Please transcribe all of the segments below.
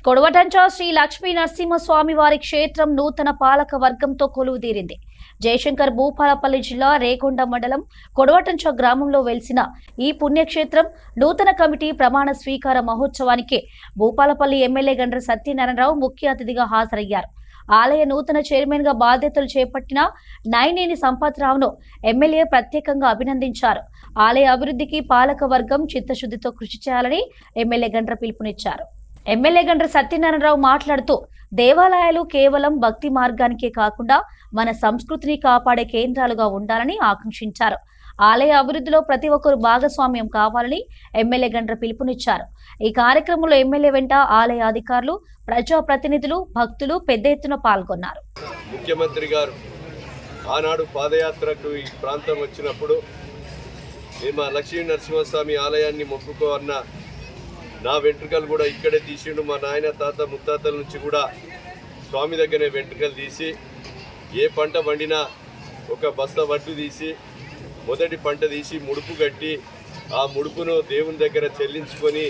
కొడవటంచ శ్రీ లక్ష్మీ నరసింహస్వామి వారి క్షేత్రం నూతన పాలక వర్గంతో కొలువుదీరింది. జయశంకర్ భూపాలపల్లి జిల్లా రేగొండ మండలం కొడవటంచ గ్రామంలో వెలిసిన ఈ పుణ్యక్షేత్రం నూతన కమిటీ ప్రమాణ స్వీకార మహోత్సవానికి భూపాలపల్లి ఎమ్మెల్యే గండ్ర సత్యనారాయణరావు ముఖ్య అతిథిగా హాజరయ్యారు. ఆలయ నూతన చైర్మన్ గా బాధ్యతలు చేపట్టిన నైనేని సంపత్రావును ఎమ్మెల్యే ప్రత్యేకంగా అభినందించారు. ఆలయ అభివృద్ధికి పాలక వర్గం చిత్తశుద్ధితో కృషి చేయాలని ఎమ్మెల్యే గండ్ర పిలుపునిచ్చారు. ఎమ్మెల్యే గండ్ర సత్యనారాయణరావు మాట్లాడుతూ దేవాలయాలు కేవలం భక్తి మార్గానికే కాకుండా మన సంస్కృతిని కాపాడే కేంద్రాలుగా ఉండాలని ఆకాంక్షించారు. ఆలయ అభివృద్ధిలో ప్రతి ఒక్కరు భాగస్వామ్యం కావాలని ఎమ్మెల్యే గండ్ర పిలుపునిచ్చారు. ఈ కార్యక్రమంలో ఎమ్మెల్యే వెంట ఆలయ అధికారులు, ప్రజాప్రతినిధులు, భక్తులు పెద్ద ఎత్తున పాల్గొన్నారు. ముఖ్యమంత్రి గారు ఆనాడు పాదయాత్రకు ఈ ప్రాంతం వచ్చినప్పుడు మా లక్ష్మీ నరసింహస్వామి ఆలయాన్ని మొక్కుకోవన్న నా వెంట్రుకలు కూడా ఇక్కడే తీసిండు. మా నాయన తాత ముత్తాతల నుంచి కూడా స్వామి దగ్గరే వెంట్రుకలు తీసి ఏ పంట పండినా ఒక బస్తా వడ్డు తీసి మొదటి పంట తీసి ముడుపు కట్టి ఆ ముడుపును దేవుని దగ్గర చెల్లించుకొని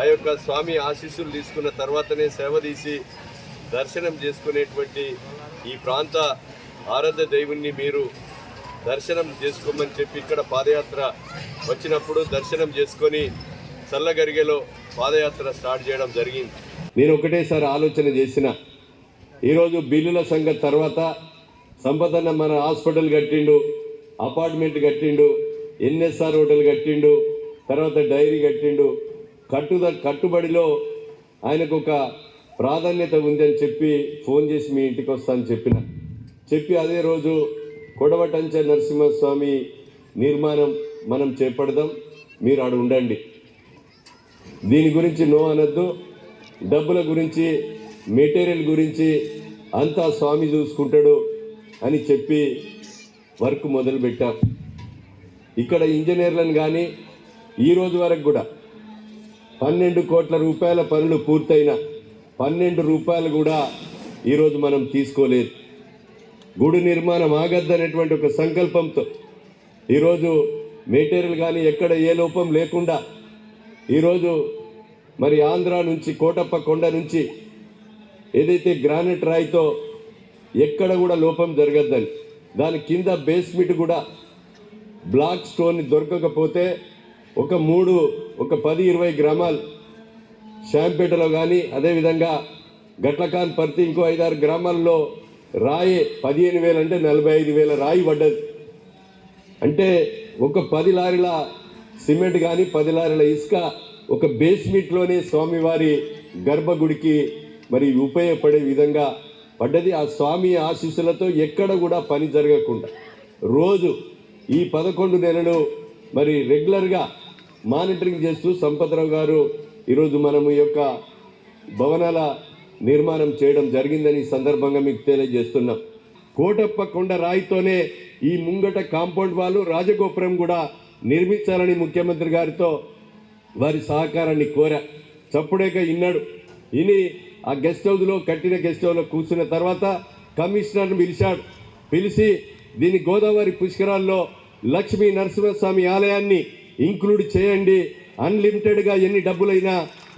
ఆ యొక్క స్వామి ఆశీస్సులు తీసుకున్న తర్వాతనే సేవ తీసి దర్శనం చేసుకునేటువంటి ఈ ప్రాంత ఆరాధ్య దేవుణ్ణి మీరు దర్శనం చేసుకోమని చెప్పి ఇక్కడ పాదయాత్ర వచ్చినప్పుడు దర్శనం చేసుకొని చల్లగరిగెలో పాదయాత్ర స్టార్ట్ చేయడం జరిగింది. నేను ఒకటేసారి ఆలోచన చేసిన, ఈరోజు బిల్లుల సంగతి తర్వాత సంపదన్న మన హాస్పిటల్ కట్టిండు, అపార్ట్మెంట్ కట్టిండు, ఎన్ఎస్ఆర్ హోటల్ కట్టిండు, తర్వాత డైరీ కట్టిండు. కట్టుబడిలో ఆయనకు ఒక ప్రాధాన్యత ఉందని చెప్పి ఫోన్ చేసి మీ ఇంటికి వస్తానని చెప్పి అదే రోజు కొడవటంచ నరసింహస్వామి నిర్మాణం మనం చేపడదాం, మీరు ఆడ ఉండండి, దీని గురించి నో అనద్దు, డబ్బుల గురించి మెటీరియల్ గురించి అంతా స్వామి చూసుకుంటాడు అని చెప్పి వర్క్ మొదలుపెట్టాం. ఇక్కడ ఇంజనీర్లను కానీ ఈరోజు వరకు కూడా 12 కోట్ల రూపాయల పనులు పూర్తయిన 12 రూపాయలు కూడా ఈరోజు మనం తీసుకోలేదు. గుడి నిర్మాణం ఆగద్దనేటువంటి ఒక సంకల్పంతో ఈరోజు మెటీరియల్ కానీ ఎక్కడ ఏ లోపం లేకుండా ఈరోజు మరి ఆంధ్ర నుంచి కోటప్ప కొండ నుంచి ఏదైతే గ్రానైట్ రాయితో ఎక్కడ కూడా లోపం జరగద్దని, దాని కింద బేస్మెంట్ కూడా బ్లాక్ స్టోన్ దొరకకపోతే ఒక 10-20 గ్రామాలు శాంపేటలో కానీ అదేవిధంగా గట్లకాన్ పర్తి ఇంకో 5-6 గ్రామాల్లో రాయి 15,000 అంటే 45,000 రాయి పడ్డది. అంటే ఒక 10 లారీల సిమెంట్ కానీ 10 లారీల ఇసుక ఒక బేస్మెంట్లోనే స్వామివారి గర్భగుడికి మరి ఉపయోగపడే విధంగా పడ్డది. ఆ స్వామి ఆశీస్సులతో ఎక్కడ కూడా పని జరగకుండా రోజు ఈ 11 నెలలు మరి రెగ్యులర్గా మానిటరింగ్ చేస్తూ సంపత్రావు గారు ఈరోజు మనము ఈ యొక్క భవనాల నిర్మాణం చేయడం జరిగిందని సందర్భంగా మీకు తెలియజేస్తున్నాం. కోటప్ప కొండ రాయితోనే ఈ ముంగట కాంపౌండ్ వాళ్ళు రాజగోపురం కూడా నిర్మించాలని ముఖ్యమంత్రి గారితో వారి సహకారాన్ని కోరా. చప్పుడేక ఇన్నాడు. ఇని ఆ గెస్ట్ హౌస్లో కట్టిన గెస్ట్ హౌస్లో కూర్చున్న తర్వాత కమిషనర్ను పిలిచి దీని గోదావరి పుష్కరాల్లో లక్ష్మీ నరసింహస్వామి ఆలయాన్ని ఇంక్లూడ్ చేయండి, అన్లిమిటెడ్గా ఎన్ని డబ్బులైనా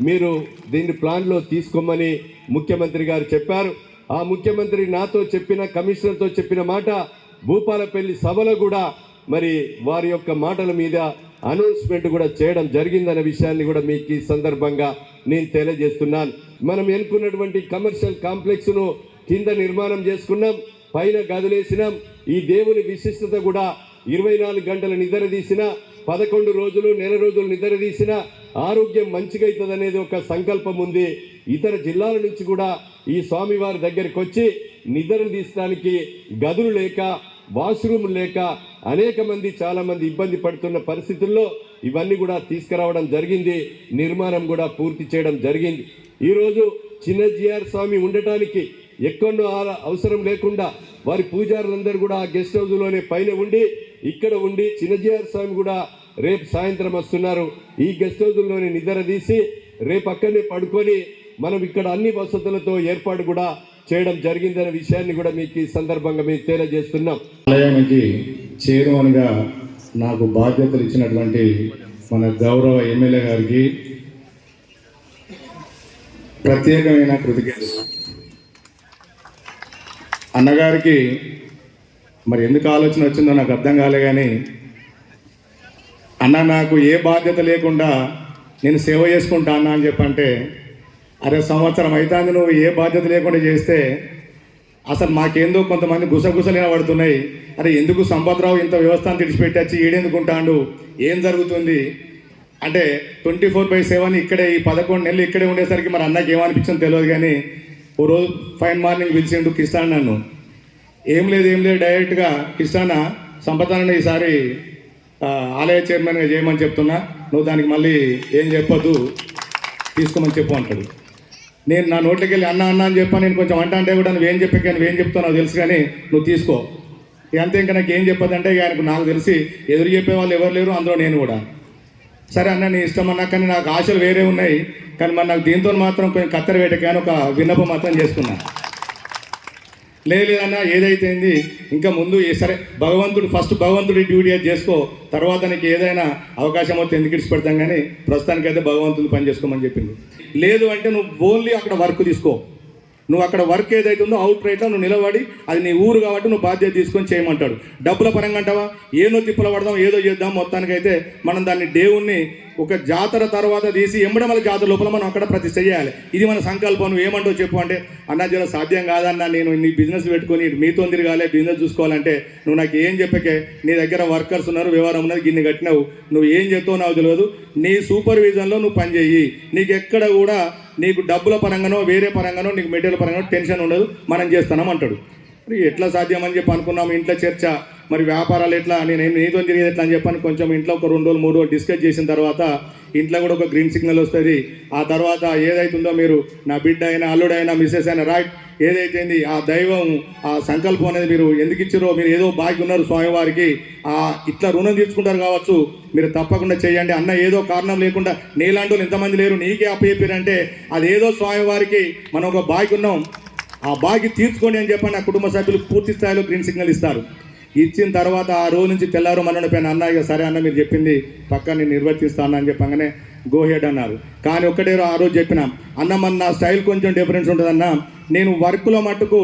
మీరు దీన్ని ప్లాన్లో తీసుకోమని ముఖ్యమంత్రి గారు చెప్పారు. ఆ ముఖ్యమంత్రి నాతో చెప్పిన, కమిషనర్తో చెప్పిన మాట భూపాలపల్లి సభలో కూడా మరి వారి యొక్క మాటల మీద అనౌన్స్మెంట్ కూడా చేయడం జరిగిందనే విషయాన్ని కూడా మీకు ఈ సందర్భంగా నేను తెలియజేస్తున్నాను. మనం ఎన్నుకున్నటువంటి కమర్షియల్ కాంప్లెక్స్ను కింద నిర్మాణం చేసుకున్నాం, పైన గదులేసినాం. ఈ దేవుని విశిష్టత కూడా 24 గంటలు నిద్ర తీసిన, 11 రోజులు నెల రోజులు నిద్ర తీసిన ఆరోగ్యం మంచిగా అవుతుంది అనేది ఒక సంకల్పం ఉంది. ఇతర జిల్లాల నుంచి కూడా ఈ స్వామివారి దగ్గరికి వచ్చి నిద్రలు తీసడానికి గదులు లేక, వాష్రూమ్ లేక అనేక మంది చాలా మంది ఇబ్బంది పడుతున్న పరిస్థితుల్లో ఇవన్నీ కూడా తీసుకురావడం జరిగింది. నిర్మాణం కూడా పూర్తి చేయడం జరిగింది. ఈరోజు చిన్న జిఆర్ స్వామి ఉండటానికి ఎక్కడో అవసరం లేకుండా వారి పూజారులందరూ కూడా ఆ గెస్ట్ హౌస్లోనే పైన ఉండి ఇక్కడ ఉండి చిన్న జిఆర్ స్వామి కూడా రేపు సాయంత్రం వస్తున్నారు. ఈ గెస్ట్ హౌస్లోనే నిద్ర తీసి రేపు అక్కడనే పడుకొని మనం ఇక్కడ అన్ని వసతులతో ఏర్పాటు కూడా చేయడం జరిగిందనే విషయాన్ని కూడా మీకు ఈ సందర్భంగా మీకు తెలియజేస్తున్నాం. ఆలయానికి చైర్మన్గా నాకు బాధ్యతలు ఇచ్చినటువంటి మన గౌరవ ఎమ్మెల్యే గారికి ప్రత్యేకమైన కృతజ్ఞతలు. అన్నగారికి మరి ఎందుకు ఆలోచన వచ్చిందో నాకు అర్థం కాలే, కానీ అన్న నాకు ఏ బాధ్యత లేకుండా నేను సేవ చేసుకుంటా అన్న అని చెప్పంటే, అరే సంవత్సరం అవుతుంది నువ్వు ఏ బాధ్యత లేకుండా చేస్తే అసలు మాకేందో కొంతమంది గుసగుసలు పడుతున్నాయి. అరే ఎందుకు సంపత్రావు ఇంత వ్యవస్థను తెడిచిపెట్టచ్చి ఈడెందుకుంటాడు, ఏం జరుగుతుంది అంటే 24/7 ఇక్కడే ఈ 11 నెలలు ఇక్కడే ఉండేసరికి మరి అన్నకి ఏమనిపించిందో తెలియదు. కానీ ఓ రోజు ఫైన్ మార్నింగ్ పిలిచిండు కిస్తాన్ నన్ను, ఏం లేదు డైరెక్ట్గా కిస్తాన సంపదాన్ని ఈసారి ఆలయ చైర్మన్గా చేయమని చెప్తున్నా, నువ్వు దానికి మళ్ళీ ఏం చెప్పొద్దు తీసుకోమని చెప్పు అంటాడు. నేను నా నోట్లోకి వెళ్ళి అన్న అని చెప్పాను. నేను కొంచెం అంటే కూడా నువ్వేం చెప్పాక నువ్వేం చెప్తున్నావు తెలుసు కానీ నువ్వు తీసుకో అంతే, ఇంకా నాకు ఏం చెప్పదంటే ఆయనకు నాకు తెలిసి ఎదురు చెప్పేవాళ్ళు ఎవరు లేరు, అందులో నేను కూడా. సరే అన్న నీ ఇష్టం అన్నా, కానీ నాకు ఆశలు వేరే ఉన్నాయి, కానీ మరి నాకు దీంతో మాత్రం కొంచెం కత్తెర వేటకాని ఒక విన్నపం మాత్రం చేసుకున్నా. లేదన్నా ఏదైతేంది ఇంకా ముందు సరే భగవంతుడి డ్యూటీ అది చేసుకో, తర్వాత నీకు ఏదైనా అవకాశం వస్తే ఎందుకు ఇడిచి పెడతాం, కానీ ప్రస్తుతానికైతే భగవంతుని పని చేసుకోమని చెప్పింది. లేదు అంటే నువ్వు ఓన్లీ అక్కడ వర్క్ తీసుకో, నువ్వు అక్కడ వర్క్ ఏదైతే ఉందో అవుట్ రైట్లో నువ్వు నిలబడి అది నీ ఊరు కాబట్టి నువ్వు బాధ్యత తీసుకొని చేయమంటాడు. డబ్బుల పరంగా అంటావా ఏదో తిప్పలు పడదాం ఏదో చేద్దాం, మొత్తానికైతే మనం దాన్ని దేవుణ్ణి ఒక జాతర తర్వాత తీసి ఎంబడమల జాతర లోపల మనం అక్కడ ప్రతిష్ఠ చేయాలి. ఇది మన సంకల్పం. నువ్వు ఏమంటావు చెప్పు అంటే, అన్నా జర సాధ్యం కాదన్నా, నేను నీ బిజినెస్ పెట్టుకొని మీతో తిరగాలి, బిజినెస్ చూసుకోవాలంటే నువ్వు నాకు ఏం చెప్పకే, నీ దగ్గర వర్కర్స్ ఉన్నారు, వ్యవహారం ఉన్నది, గిన్నె కట్టినావు, నువ్వు ఏం చెప్తావు నాకు తెలియదు, నీ సూపర్విజన్లో నువ్వు పని చెయ్యి, నీకు ఎక్కడ కూడా నీకు డబ్బుల పరంగానో వేరే పరంగానో నీకు మెటీరియల్ పరంగానో టెన్షన్ ఉండదు, మనం చేస్తున్నాం అంటాడు. మరి ఎట్లా సాధ్యం అని చెప్పి అనుకున్నాము. ఇంట్లో చర్చ, మరి వ్యాపారాలు ఎట్లా, నేను నీతో తిరిగేది ఎట్లా అని చెప్పని కొంచెం ఇంట్లో ఒక 2 రోజులు 3 రోజులు డిస్కస్ చేసిన తర్వాత ఇంట్లో కూడా ఒక గ్రీన్ సిగ్నల్ వస్తుంది. ఆ తర్వాత ఏదైతుందో మీరు నా బిడ్డ అయినా అల్లుడైనా మిస్సెస్ అయినా రైట్ ఏదైతుంది ఆ దైవం ఆ సంకల్పం అనేది మీరు ఎందుకు ఇచ్చారో, మీరు ఏదో బాకీ ఉన్నారు స్వామివారికి, ఇట్లా రుణం తీర్చుకుంటారు కావచ్చు, మీరు తప్పకుండా చేయండి అన్న. ఏదో కారణం లేకుండా నీలాంటి వాళ్ళు ఎంతమంది లేరు, నీకే అప్పచెప్పారంటే అదేదో స్వామివారికి మనం ఒక బాకీ ఉన్నాం, ఆ బాకీ తీర్చుకోండి అని చెప్పండి. ఆ కుటుంబ సభ్యులు పూర్తి స్థాయిలో గ్రీన్ సిగ్నల్ ఇస్తారు. ఇచ్చిన తర్వాత ఆ రోజు నుంచి తెల్లారు మనోడి పైన అన్న ఇక సరే అన్న మీరు చెప్పింది పక్కా నేను నిర్వర్తిస్తాను అని చెప్పగానే గో హెడ్ అన్నారు. కానీ ఒక్కటే ఆ రోజు చెప్పిన అన్న మన నా స్టైల్ కొంచెం డిఫరెన్స్ ఉంటుందన్న, నేను వర్క్లో మట్టుకు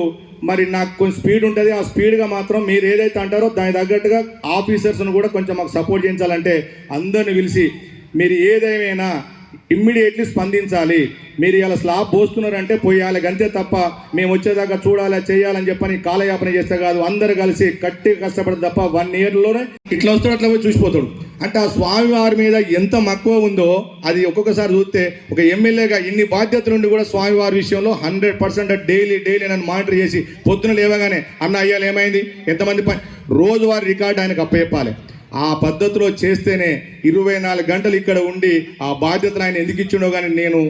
మరి నాకు కొంచెం స్పీడ్ ఉంటుంది, ఆ స్పీడ్గా మాత్రం మీరు ఏదైతే అంటారో దానికి తగ్గట్టుగా ఆఫీసర్స్ను కూడా కొంచెం మాకు సపోర్ట్ చేయించాలంటే అందరిని పిలిచి మీరు ఏదేమైనా ఇమ్మీడియట్లీ స్పందించాలి, మీరు ఇలా స్లాబ్ పోస్తున్నారంటే పోయాలి అంతే తప్ప మేము వచ్చేదాకా చూడాలి చేయాలని చెప్పని కాలయాపన చేస్తే కాదు, అందరు కలిసి కట్టి కష్టపడదు తప్ప 1 ఇయర్లోనే ఇట్లా వస్తాడు అట్లా పోయి చూసిపోతాడు. అంటే ఆ స్వామివారి మీద ఎంత మక్కువ ఉందో అది ఒక్కొక్కసారి చూస్తే ఒక ఎమ్మెల్యేగా ఇన్ని బాధ్యతలు ఉండి కూడా స్వామివారి విషయంలో 100% డైలీ నన్ను మానిటర్ చేసి పొద్దున లేవగానే అన్న అయ్యాలి ఏమైంది ఎంతమంది రోజువారీ రికార్డు ఆయనకు అప్పచెప్పాలి. ఆ పద్ధతిలో చేస్తేనే 24 గంటలు ఇక్కడ ఉండి ఆ బాధ్యతను ఆయన ఎందుకు ఇచ్చిండో కానీ నేను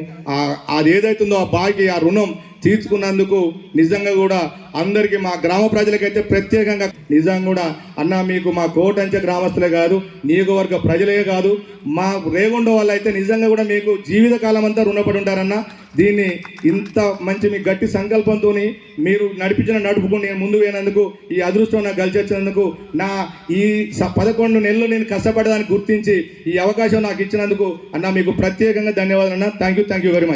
అది ఏదైతుందో ఆ బాకీ ఆ రుణం తీర్చుకున్నందుకు నిజంగా కూడా అందరికీ మా గ్రామ ప్రజలకైతే ప్రత్యేకంగా నిజంగా కూడా అన్న మీకు మా కోటంచె గ్రామస్తులే కాదు నియోజకవర్గ ప్రజలే కాదు మా రేగొండ వాళ్ళు అయితే నిజంగా కూడా మీకు జీవితకాలం అంతా రుణపడి ఉంటారన్న. దీన్ని ఇంత మంచి మీ గట్టి సంకల్పంతో మీరు నడుపుకుని నేను ముందు పోయినందుకు ఈ అదృష్టం నాకు కలిసి వచ్చినందుకు నా ఈ 11 నెలలు నేను కష్టపడేదాన్ని గుర్తించి ఈ అవకాశం నాకు ఇచ్చినందుకు అన్న మీకు ప్రత్యేకంగా ధన్యవాదాలు అన్న. Thank you very much.